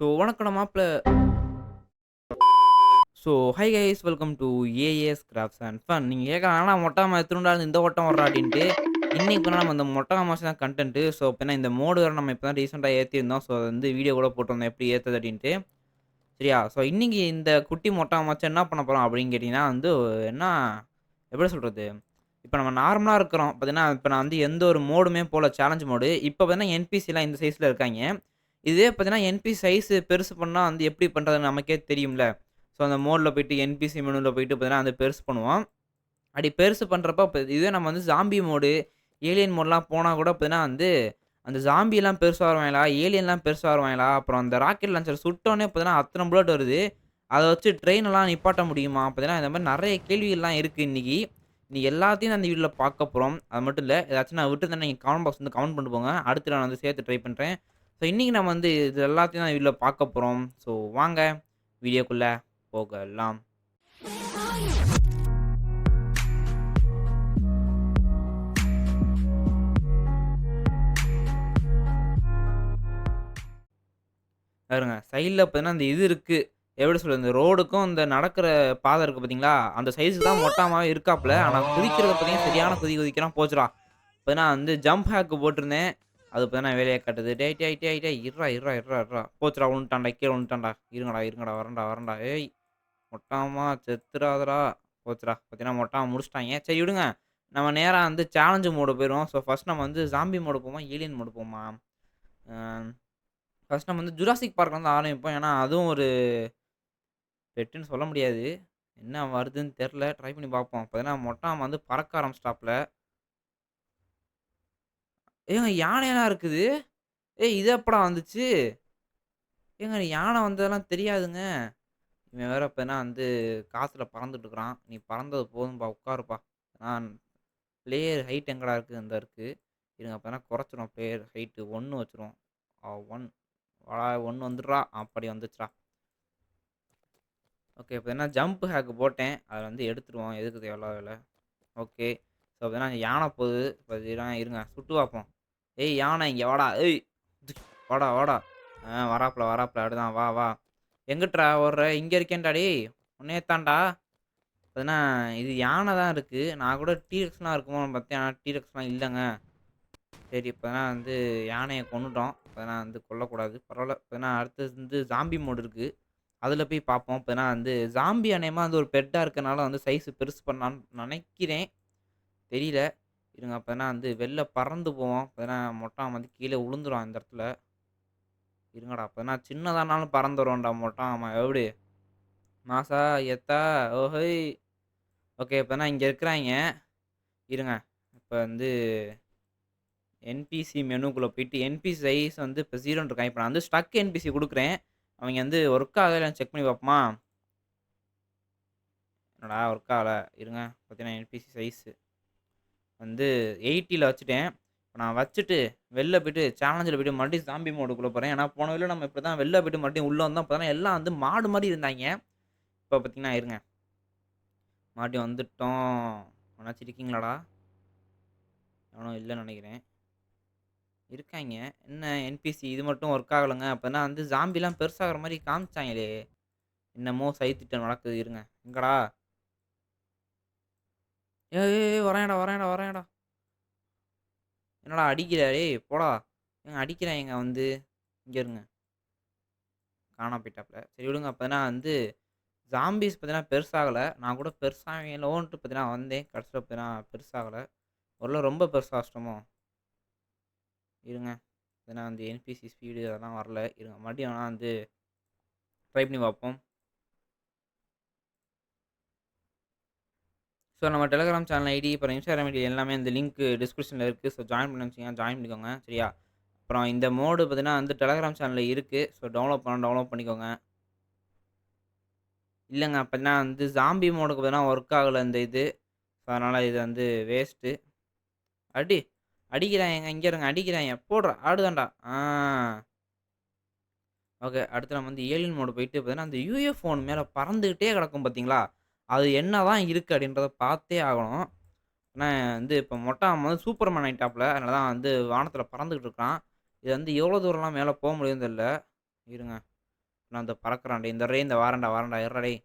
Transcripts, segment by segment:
வணக்கம் நம்ம மாப்ள. Hi guys welcome to as crafts and fun. நீங்க கேட்கலாம், "என்னடா மொட்டை மாடி எத்துணும்டா இந்த ஓட்டம் வர்றா" அப்படின்ட்டு. இன்னைக்கு பண்ணா நம்ம இந்த மொட்டை மாசி தான் கன்டென்ட்டு. இப்ப இந்த மோடு வேற நம்ம இப்ப தான் ரீசென்ட்டா ஏத்தியிருந்தோம். அது வந்து வீடியோ கூட போட்டிருந்தோம் எப்படி ஏத்துறது அப்படின்ட்டு. சரியா? இன்னைக்கு இந்த குட்டி மொட்டை மச்சான் என்ன பண்ண போறோம் அப்படின்னு கேட்டீங்கன்னா வந்து, என்ன எப்படி சொல்றது? இப்ப நம்ம நார்மலா இருக்கிறோம். பார்த்தீங்கன்னா, இப்ப நான் வந்து எந்த ஒரு மோடுமே போல சேலஞ்ச் மோடு. இப்ப பார்த்தீங்கன்னா, என்பிசிலாம் இந்த சைஸ்ல இருக்காய்ங்க. இதே பார்த்தீங்கன்னா, என்பிசி சைஸ் பெருசு பண்ணா வந்து எப்படி பண்றதுன்னு நமக்கே தெரியும்ல. அந்த மோட்ல போயிட்டு என்பிசி மெனுல போயிட்டு பார்த்தீங்கன்னா, வந்து பெருசு பண்ணுவோம். அப்படி பெருசு பண்றப்ப இதுவே நம்ம வந்து ஸாம்பி மோடு, ஏலியன் மோட்லாம் போனா கூட பார்த்தீங்கன்னா வந்து, அந்த ஸாம்பிலாம் பெருசா வருவாய்ங்களா? ஏலியன்லாம் பெருசா வருவாய்ங்களா? அப்புறம் அந்த ராக்கெட் லான்ச்சர் சுட்டோனே பார்த்தீங்கன்னா, அத்தன புல்லட் வருது. அத வச்சு ட்ரெயினெல்லாம் நிப்பாட்ட முடியுமா? பார்த்தீங்கன்னா, இந்த மாரி நெறைய கேள்விகள்லாம் இருக்கு இன்னைக்கு. இன்னைக்கு எல்லாத்தையும் அந்த வீடியோல பார்க்க போறோம். அது மட்டும் இல்ல, ஏதாச்சும் நான் விட்டுருந்தேன்னா நீங்க கமெண்ட் பாக்ஸ் வந்து கமெண்ட் பண்ணிட்டு போங்க. அடுத்து நான் வந்து சேர்த்து ட்ரை பண்றேன். இன்னைக்கு நம்ம வந்து இது எல்லாத்தையும் தான் வீடியோல பார்க்க போறோம். வாங்க வீடியோக்குள்ள போகலாம். பாருங்க சைடுல பார்த்தீங்கன்னா, அந்த இது இருக்கு. எப்படி சொல்றது? இந்த ரோடுக்கும் இந்த நடக்கிற பாதை இருக்கு பார்த்தீங்களா? அந்த சைஸ்க்கு தான் மொட்டாமாவே இருக்காப்புல. ஆனா குதிக்கிறது பார்த்தீங்கன்னா, சரியான குதி குதிக்கிறான். போச்சுடா! இப்ப நான் வந்து ஜம்ப் ஹேக் போட்டிருந்தேன். அது பார்த்தீங்கன்னா வேலைய காட்டுது. டேய் டேய் டேய் டேய் இருடா இருடா இருடா இருடா. போச்சுடா விழுந்துட்டான்டா. கீழ விழுந்துட்டான்டா. இருங்கடா இருங்கடா வரேன்டா வரேன்டா. ஏய் மொட்டாமா செத்துறாதடா. போச்சுடா. பார்த்தீங்கன்னா மொட்டாம முடிச்சுட்டாய்ங்க. சரி விடுங்க. நம்ம நேரா வந்து சேலஞ்ச் மோடு போயிருவோம். ஃபர்ஸ்ட் நம்ம வந்து ஸாம்பி மோடு போவோமா? ஏலியன் மோடு போவோமா? அ ஃபர்ஸ்ட் நம்ம வந்து ஜுராசிக் பார்க்ல இருந்து ஆரம்பிப்போம். ஏன்னா, அதுவும் ஒரு பெட்டுன்னு சொல்ல முடியாது. என்ன வருதுன்னு தெர்ல. ட்ரை பண்ணி பார்ப்போம். பார்த்தீங்கன்னா, மொட்டாம வந்து பறக்க ஆரம்பிச்சுட்டாப்ல. ஏங்க யானைலாம் இருக்குது. ஏய் இது எப்படா வந்துச்சு? ஏங்க யானை வந்ததெல்லாம் தெரியாதுங்க. இவன் வேற இப்ப வந்து காத்துல பறந்துட்டு இருக்கிறான். நீ பறந்தது போதும்பா உட்காருப்பா. நான் பிளேயர் ஹைட் எங்கடா இருக்கு? இந்தா இருக்கு. இருங்க அப்ப குறைச்சிருவோம் பிளேயர் ஹைட் 1 வச்சுருவோம். 1 வாடா 1 வந்துடுறா. அப்படி வந்துச்சுடா. ஓகே. இப்ப ஜம்ப் ஹேக் போட்டேன். அத வந்து எடுத்துருவோம். எதுக்கு தேவையில்லாத வேல. ஓகே. பார்த்தீங்கன்னா யானை போகுது. பார்த்தீங்கன்னா இருங்க சுட்டு பார்ப்போம். ஏய் யானை இங்க வாடா. ஏய் வாடா வாடா. வராப்ல வராப்ல. அப்படிதான் வா வா. எங்கிட்றா ஓடுற? இங்க இருக்கேன்டா டேய். உன்னைய தான்டா. பார்த்தீங்கன்னா இது யானை தான் இருக்கு. நான் கூட டீரெக்ஸ்லாம் இருக்குமோன்னு பார்த்தேன். ஆனா டீரெக்ஸ்லாம் இல்லங்க. சரி இப்ப வந்து யானைய கொன்னுட்டோம். இப்ப வந்து கொல்லக்கூடாது. பரவால்ல. அடுத்தது வந்து ஸாம்பி மோடு இருக்கு. அதில போய் பார்ப்போம். வந்து ஸாம்பி அநேகமா வந்து ஒரு பெட்டா இருக்கனால வந்து சைஸ் பெருசு பண்ணான்னு நெனைக்கிறேன். தெரியல. இருங்க வந்து வெளில பறந்து போவோம். மொட்டான் வந்து கீழ விழுந்துருவான் இந்த இடத்துல. இருங்கடா சின்னதானாலும் பறந்து வருவான்டா மொட்டான் அவன் எப்படி? மாசா, எத்தா, ஓஹோய்! ஓகே. இங்க இருக்கிறாய்ங்க. இருங்க. இப்ப வந்து என்பிசி மெனுக்குள்ள போயிட்டு என்பிசி சைஸ் வந்து இப்ப 0ன்னு இருக்கான். இப்ப நான் வந்து ஸ்டக் என்பிசி குடுக்குறேன். அவைங்க வந்து ஒர்க் ஆகுதா இல்லையான்னு செக் பண்ணி பார்ப்போமா? என்னடா ஒர்க் ஆகல. இருங்க. பார்த்தீங்கன்னா என்பிசி சைஸ் வந்து 80ல வச்சுட்டேன். இப்ப நான் வச்சுட்டு வெளில போயிட்டு சேலஞ்சில போயிட்டு மறுபடியும் ஸாம்பி மோடுக்குள்ள போறேன். ஏன்னா போன வீடியோ நம்ம இப்படிதான் வெளில போயிட்டு மறுபடியும் உள்ள வந்தோம். அப்பதான் எல்லாம் வந்து மாடு மாரி இருந்தாய்ங்க. இப்ப பார்த்தீங்கன்னா இருங்க. மறுபடியும் வந்துட்டோம். எவனாச்சும் இருக்கீங்களாடா? எவனும் இல்லன்னு நெனைக்கிறேன். இருக்காய்ங்க. என்ன என்பிசி இது மட்டும் ஒர்க் ஆகலங்க. அப்பன்னா வந்து ஸாம்பிலாம் பெருசாகுற மாரி காமிச்சாய்ங்களே! என்னமோ சதித்திட்டம் நடக்குது இருங்க. எங்கடா? ஏய் ஏய் ஏய் வரான்டா வரான்டா வரான்டா. என்னடா அடிக்கிற டேய் போடா. ஏங்க அடிக்கிறாய்ங்க வந்து. இங்க இருங்க. காணாம போயிட்டாப்ல. சரி விடுங்க. அப்பன்னா வந்து ஸாம்பீஸ் பார்த்தீங்கன்னா பெருசாகல. நான் கூட பெருசாவிங்களோன்ட்டு பார்த்தீங்கன்னா வந்தேன். கடைசில பார்த்தீங்கன்னா பெருசாகல. ஒருவேள ரொம்ப பெருசா வச்சுட்டோமோ? இருங்க. ஏன்னா வந்து என்பிசி ஸ்பீடு அதெல்லாம் வரல. இருங்க மறுபடியும் வேணா வந்து ட்ரை பண்ணி பார்ப்போம். நம்ம டெலிகிராம் சேனல் ஐடி, அப்புறம் இன்ஸ்டாகிராம் ஐடி எல்லாமே இந்த லிங்க் டிஸ்கிரிப்ஷன்ல இருக்கு. ஜாயின் பண்ண வச்சுக்கங்க. ஜாயின் பண்ணிக்கோங்க. சரியா? அப்புறம் இந்த மோடு பார்த்தீங்கன்னா வந்து டெலிகிராம் சேனல்ல இருக்கு. டவுன்லோட் பண்ணா டவுன்லோட் பண்ணிக்கோங்க. இல்லங்க அப்பன்னா வந்து ஸாம்பி மோடுக்கு பார்த்தீங்கன்னா ஒர்க் ஆகல இந்த இது. அதனால இது வந்து வேஸ்ட்டு. அடி! அடிக்கிறாய்ங்க. இங்க இருங்க அடிக்கிறாய்ங்க. போடுறா! ஆடுதான்டா. ஓகே. அடுத்து நம்ம வந்து ஏலியன் மோடு போயிட்டு பார்த்தீங்கன்னா, அந்த யுஎஃப்ஓ ஒண்ணு மேல பறந்துகிட்டே கிடக்கும் பார்த்தீங்களா? அது என்னதான் இருக்கு அப்படின்றத பார்த்தே ஆகணும். ஏன்னா வந்து இப்ப மொட்டை அவன் வந்து சூப்பர்மேன் ஆயிட்டாப்ல. அதனால தான் வந்து வானத்தில பறந்துகிட்டு இருக்கான். இது வந்து எவ்வளோ தூரம்லாம் மேல போ முடியும்னு தெரியல. இருங்க. நான் இந்த பறக்குறான் டேய். இந்த வாரேன்டா வாரேன்டா இருடா டேய்.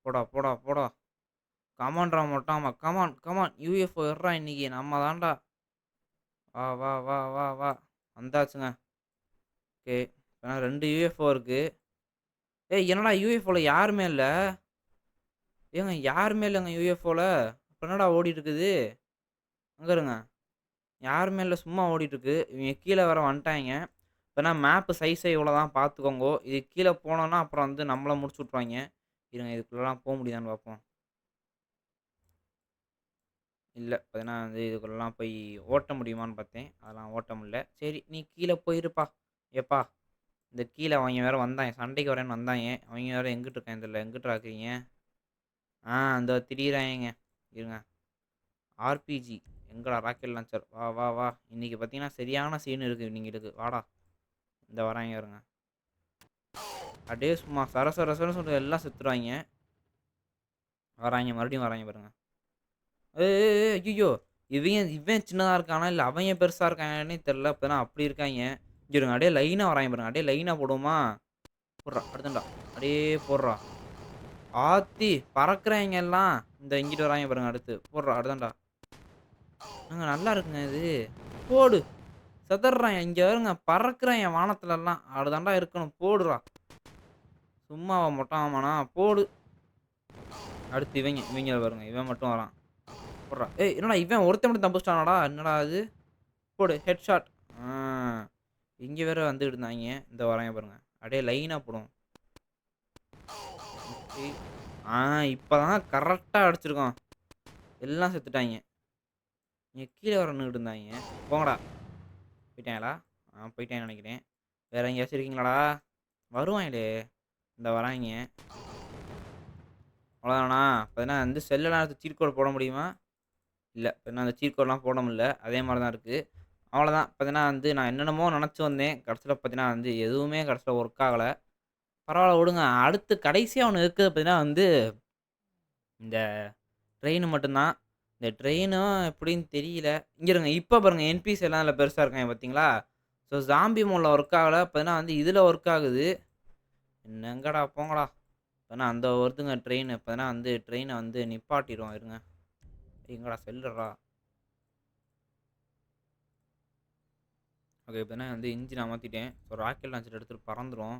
போடா, போடா, போடா. கமான்டா மொட்டாமா. Come on, come on. யுஎஃப்ஓ எட்றா இன்னைக்கு. நம்ம தான்டா. வா, வா, வா, வா, வா. வந்தாச்சுங்க. ஓகே. இப்ப 2 யுஎஃப்ஓ இருக்கு. ஏய் என்னடா யுஎஃப்ஓல யாருமே இல்ல? ஏங்க யாருமே இல்லங்க யுஎஃப்ஓல. அப்ப என்னடா ஓடிட்டு இருக்குது? அங்க இருங்க. யாருமே இல்ல. சும்மா ஓடிட்டு இருக்கு. இவங்க கீழ வேற வந்துட்டாய்ங்க. இப்பன்னா மேப் சைஸே இவ்வளோதான் பார்த்துக்கோங்கோ. இதுக்கு கீழ போனோம்னா அப்புறம் வந்து நம்மள முடிச்சு விட்டுருவாய்ங்க. இருங்க இதுக்குள்ளலாம் முடியுதான்னு பார்ப்போம். இல்ல. பார்த்தீங்கன்னா வந்து இதுக்குள்ளலாம் போய் ஓட்ட முடியுமான்னு பார்த்தேன். அதெல்லாம் ஓட்ட முடியல. சரி நீ கீழ போயிருப்பா. எப்பா இந்த கீழ அவைங்க வேற வந்தாய்ங்க. சண்டைக்கு வரேன்னு வந்தாய்ங்க. அவைங்க வேற எங்கிட்டு இருக்காய்ங்க தெரியல. எங்கிட்றா இருக்கிறீங்க? இந்தா திரியிறாய்ங்க. இருங்க. ஆர்பிஜி எங்கடா ராக்கெட் லான்ச்சர். வா, வா, வா. இன்னைக்கு பார்த்தீங்கன்னா சரியான சீன் இருக்கு இவனுங்களுக்கு. வாடா. இந்த வராய்ங்க பாருங்க. அப்படியே சும்மா சர சர சரன்னு சொல்லிட்டு எல்லாம் செத்துருவாய்ங்க. வராய்ங்க மறுபடியும் வராய்ங்க பாருங்க. ஏய் ஏய் ஏய் ஐய்யய்யோ! இவன் சின்னதா இருக்கானா? இல்ல அவெங்க பெருசா இருக்காங்கன்னே தெரியல. இப்பதான் அப்படி இருக்காய்ங்க. இங்க இருங்க. அப்படியே லைனா வராய்ங்க பாருங்க. அப்படியே லைனா போடுவோமா? போட்றா. அடுத்தேன்டா. அப்படியே போட்றா. ஆத்தி பறக்குறாய்ங்க எல்லாம். இந்த இங்கிட்டு வராய்ங்க பாருங்க அடுத்து. போட்றா. அடுத்தேன்டா. நல்லா இருக்குங்க இது. போடு. செதர்றாய்ங்க. இங்க பாருங்க பறக்குறாய்ங்க வானத்துலலாம். அப்படிதான்டா இருக்கணும். போடுறா. சும்மாவா மொட்டை போடு. அடுத்து இவெங்க பாருங்க. இவன் மட்டும் வரான். போட்றா. ஏய் என்னடா இவன் ஒருத்தன் மட்டும் தப்பிச்சிட்டானாடா? என்னடா இது? போடு ஹெட்ஷாட். ஆ இங்க வேற வந்துட்டு இருந்தாய்ங்க. இந்த வராய்ங்க பாருங்க. அப்படியே லைனா போடுவோம். ஓகே. ஆ இப்பதான் கரெக்ட்டா அடிச்சிருக்கோம். எல்லாம் செத்துட்டாய்ங்க. இங்க கீழ வேற நின்னுட்டு இருந்தாய்ங்க. போங்கடா. போய்ட்டாங்களா? போய்ட்டாங்கன்னு நெனைக்கிறேன். வேற எங்கேயாச்சும் இருக்கீங்களாடா? வருவாய்ங்களே. இந்த வராய்ங்க. அவ்வளோதானா? அப்ப வந்து செல்லலாம் எடுத்து சீட் கோட் போட முடியுமா? இல்ல. இப்ப அந்த சீட் கோட்லாம் போட முடியல. அதே மாரி தான் இருக்கு. அவ்வளோதான். பார்த்தீங்கன்னா வந்து நான் என்னென்னமோ நெனச்சு வந்தேன். கடைசில பார்த்தீங்கன்னா வந்து எதுவுமே கடைசில ஒர்க் ஆகல. பரவால்ல விடுங்க. அடுத்து கடைசியா ஒண்ணு இருக்குது பார்த்தீங்கன்னா வந்து, இந்த ட்ரெயின் மட்டும் தான். இந்த ட்ரெயினும் எப்படின்னு தெரியல. இங்க இருங்க. இப்ப பாருங்க என்பிசி எல்லாம் இதுல பெருசா இருக்காய்ங்க பார்த்தீங்களா? ஸோ ஸாம்பி மோட்ல ஒர்க் ஆகல. பார்த்தீங்கன்னா வந்து இதுல ஒர்க் ஆகுது. என்னங்கடா போங்கடா. பார்த்தீங்கன்னா அந்த வருதுங்க ட்ரெயின். பார்த்தீங்கன்னா வந்து ட்ரெயின வந்து நிப்பாட்டிருவோம் இருங்க. எங்கடா செல்லுடா. ஓகே. பார்த்தீங்கன்னா வந்து இன்ஜின் அமத்திட்டேன். ஸோ ராக்கெட் லான்ச்சர் எடுத்துட்டு பறந்துரும்.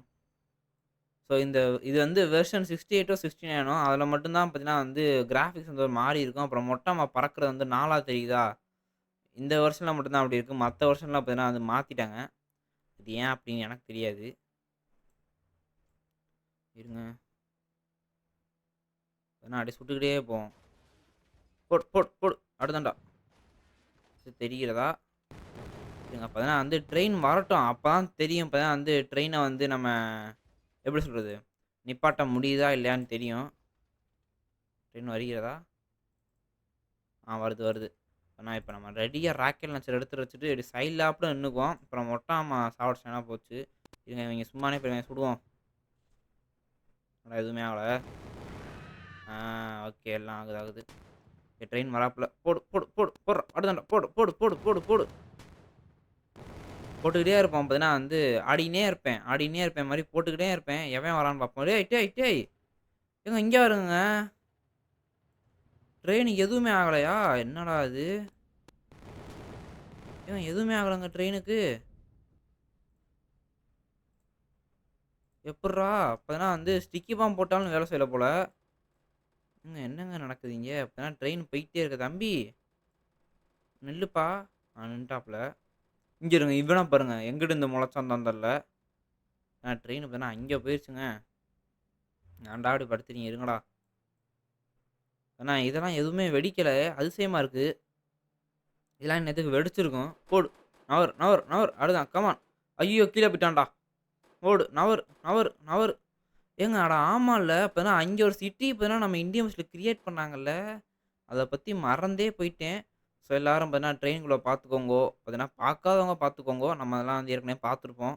ஸோ இது வந்து வெர்ஷன் 68ஓ 69ஓ அதில மட்டும் தான் பார்த்தீங்கன்னா வந்து கிராபிக்ஸ் வந்து ஒரு மாறி இருக்கும். அப்புறம் மொட்டமா பறக்கிறது வந்து 4ஆ தெரியுதா? இந்த வெர்ஷன்ல மட்டும் தான் அப்படி இருக்கு. மத்த வெர்ஷன்லாம் பார்த்தீங்கன்னா வந்து மாத்திட்டாங்க. அது ஏன் அப்படின்னு எனக்கு தெரியாது. இருங்க. வேணா அப்படியே சுட்டுக்கிட்டே போவோம். போடு, போடு, போடு. அடுத்தான்டா. தெரிகிறதா? இருங்க. அப்பதான் வந்து ட்ரெயின் வரட்டும். அப்பதான் தெரியும். அப்பதான் வந்து ட்ரெயின வந்து நம்ம எப்படி சொல்றது? நிப்பாட்ட முடியுதா? இல்லையான்னு தெரியும். ட்ரெயின் வருகிறதா? வருது, வருது. இப்ப நம்ம ரெடியா ராக்கெட் லான்ச்சர் எடுத்து வச்சுட்டு இப்டி சைட்லாப்ல நின்னுக்குவோம். அப்புறம் மொட்டாமா சாவடிச்சானா போச்சு. இருங்க இவங்க சும்மாவே இப்ப இவங்க சுடுவோம். எதுவுமே ஆகல. ஆ ஓகே எல்லாம் ஆகுது, ஆகுது. ட்ரெயின் வராப்புல. போடு, போடு, போடு, போட்றா. அடுத்தான்டா. போடு, போடு, போடு, போடு, போடு. போட்டுக்கிட்டே இருப்போம். பார்த்தீங்கன்னா வந்து ஆடிக்கினே இருப்பேன். ஆடிக்கினே இருப்பேன் மாரி போட்டுக்கிட்டே இருப்பேன். எவன் வரான்னு பார்ப்போம். டேய், டேய், டேய். ஏங்க இங்க வருங்கங்க. ட்ரெயின் எதுவுமே ஆகலையா? என்னடா இது? ஏங்க எதுவுமே ஆகலங்க ட்ரெயினுக்கு. எப்புட்றா? அப்பனா வந்து ஸ்டிக்கி பாம் போட்டாலும் வேலை செய்யல போல. என்னங்க நடக்குது இங்க? அப்பனா ட்ரெயின் போயிட்டே இருக்கு. தம்பி நில்லுப்பா. நின்ட்டாப்புல. இங்க இருங்க. இவன பாருங்க. எங்கிட்டு இருந்து மொளச்சான் தெர்ல. ட்ரெயின் பார்த்தீங்கன்னா அங்க போயிருச்சுங்க. ஏன்டா இப்படி படுத்துறீங்க? இருங்கடா. இதெல்லாம் எதுவுமே வெடிக்கல. அதிசயமா இருக்கு. இதெல்லாம் இந்நேரத்துக்கு வெடிச்சிருக்கும். போடு. நவுரு, நவுரு, நவுரு. அடுதான். கமான். ஐய்யயோ! கீழ போய்ட்டான்டா. ஓடு. நவுரு, நவுரு, நவுரு. ஏங்க அட ஆமால்ல. அப்பன்னா அங்க ஒரு சிட்டி இப்பதான் நம்ம இந்தியன் பஸ்ல கிரியேட் பண்ணாங்கல்ல. அத பத்தி மறந்தே போயிட்டேன். ஸோ எல்லாரும் பார்த்தீங்கன்னா ட்ரெயின்குள்ள பார்த்துக்கோங்கோ. பார்த்தீங்கன்னா பார்க்காதவங்க பார்த்துக்கோங்கோ. நம்ம அதெல்லாம் வந்து ஏற்கனவே பார்த்துருப்போம்.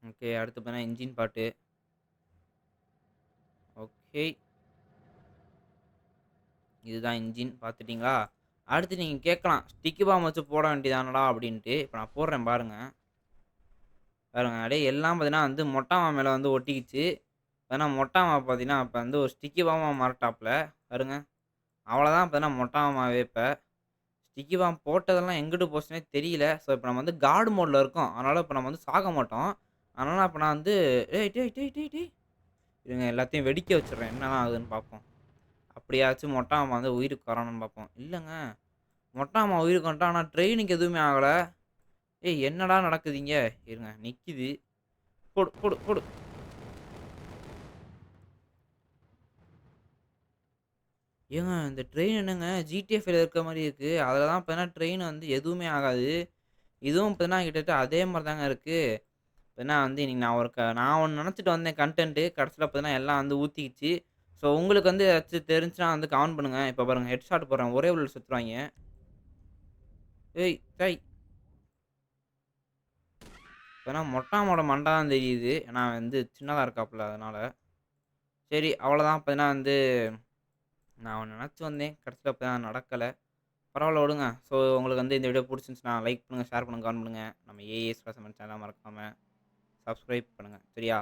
ஓகே. அடுத்து பார்த்தீங்கன்னா இன்ஜின் பாட்டு. ஓகே. இதுதான் இன்ஜின் பார்த்துட்டீங்களா? அடுத்து நீங்க கேட்கலாம். ஸ்டிக்கி பாம் வச்சு போட வேண்டியதானடா அப்படின்ட்டு. இப்ப நான் போடுறேன் பாருங்க. பாருங்க. அப்படியே எல்லாம் பார்த்தீங்கன்னா வந்து மொட்டை மாமா மேல வந்து ஒட்டிக்கிச்சு. பார்த்தீங்கன்னா மொட்டை மாமா பார்த்தீங்கன்னா, அப்ப வந்து ஒரு ஸ்டிக்கி பாமா மாறட்டாப்ல. பாருங்க. அவ்வளோதான் பார்த்தீங்கன்னா மொட்டை மாமாவே இப்ப. ஸ்டிக்கி பாம் போட்டதெல்லாம் எங்கிட்டு போச்சுன்னே தெரியல. ஸோ, இப்ப நம்ம வந்து காட் மோட்ல இருக்கோம். அதனால இப்ப நம்ம வந்து சாக மாட்டோம். அதனால அப்ப நான் வந்து ஏய் டேய் டேய் டேய் டேய்! இருங்க எல்லாத்தையும் வெடிக்க வச்சுர்றேன். என்னதான் ஆகுதுன்னு பார்ப்போம். அப்படியாச்சும் மொட்டை மாமா வந்து உயிருக்கு வரானான்னு பார்ப்போம். இல்லங்க. மொட்டை மாமா உயிருக்கு வந்துட்டான். ஆனா ட்ரெயினுக்கு எதுவுமே ஆகல. ஏய் என்னடா நடக்குது இங்க? இருங்க நிக்குது. போடு போடு போடு. ஏங்க இந்த ட்ரெயின் என்னங்க ஜிடிஎஃப்ல இருக்க மாரி இருக்கு. அதுல தான் பார்த்தீங்கன்னா ட்ரெயின் வந்து எதுவுமே ஆகாது. இதுவும் பார்த்தீங்கன்னா கிட்டத்தட்ட அதே மாரி தாங்க இருக்கு. ஏன்னா வந்து இன்னைக்கு நான் ஒண்ணு நெனச்சுட்டு வந்தேன் கன்டென்ட். கடைசில பார்த்தீங்கன்னா எல்லாம் வந்து ஊத்திக்கிச்சு. ஸோ உங்களுக்கு வந்து ஏதாச்சும் தெரிஞ்சுனா வந்து கமெண்ட் பண்ணுங்க. இப்ப பாருங்க ஹெட்ஷாட் போடுறேன். ஒரே புல்லட்ல செத்துருவாய்ங்க. ஏய் டேய்! ஏன்னா மொட்டாமோட மண்ட தான் தெரியுது. ஏன்னா அவன் வந்து சின்னதா இருக்காப்புல அதனால. சரி அவ்வளோதான் பார்த்தீங்கன்னா வந்து நான் ஒண்ணு நெனச்சு வந்தேன். கடைசில பார்த்தீங்கன்னா நடக்கல. பரவால்ல விடுங்க. ஸோ உங்களுக்கு வந்து இந்த வீடியோ புடிச்சிருந்துச்சுன்னா லைக் பண்ணுங்க, ஷேர் பண்ணுங்க, கமெண்ட் பண்ணுங்க. நம்ம ஏஎஸ் கிளாஸ்மேட் சேனல மறக்காம சப்ஸ்கிரைப் பண்ணுங்க. சரியா?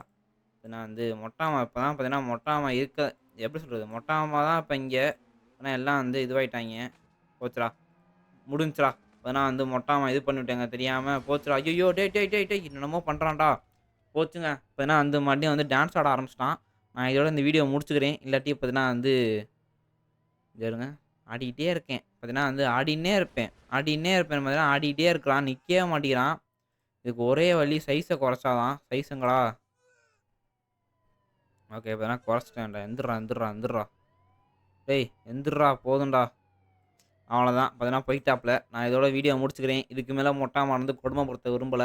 ஏன்னா வந்து மொட்ட மாமா இப்ப தான் பார்த்தீங்கன்னா, மொட்ட மாமா எப்படி சொல்றது? மொட்ட மாமா தான் இப்ப இங்க. ஆனா எல்லாம் வந்து இதுவாயிட்டாய்ங்க. போச்சுடா! முடிஞ்சுச்சுடா! இப்பதான் வந்து மொட்ட மாமா இது பண்ணிவிட்டேங்க தெரியாம. போச்சுடா! ஐய்யய்யோ! டேய் டேய் டேய் டேய்! என்னென்னமோ பண்றான்டா! போச்சுங்க. இப்ப வந்து மறுபடியும் வந்து டான்ஸ் ஆட ஆரம்பிச்சுட்டான். நான் இதோட இந்த வீடியோ முடிச்சுக்கிறேன். இல்லாட்டி பார்த்தீங்கன்னா வந்து இங்க இருங்க. ஆடிக்கிட்டே இருக்கேன். பார்த்தீங்கன்னா வந்து ஆடின்னே இருப்பேன். ஆடின்னே இருப்பேன் பார்த்தீங்கன்னா, ஆடிக்கிட்டே இருக்கிறான். நிக்கவே மாட்டேங்கிறான். இதுக்கு ஒரே வழி சைஸ கொறச்சா தான். சைஸ் எங்கடா? ஓகே. இப்ப கொறச்சுட்டேன்டா. எந்திர்றா, எந்திர்றா, எந்திர்றா. டேய் எந்திர்றா போதும்டா. அவ்வளோதான். பார்த்தீங்கன்னா போய்ட்டாப்ல. நான் இதோட வீடியோ முடிச்சுக்கிறேன். இதுக்கு மேல மொட்ட மாமா வந்து கொடுமைப்படுத்த விரும்பல.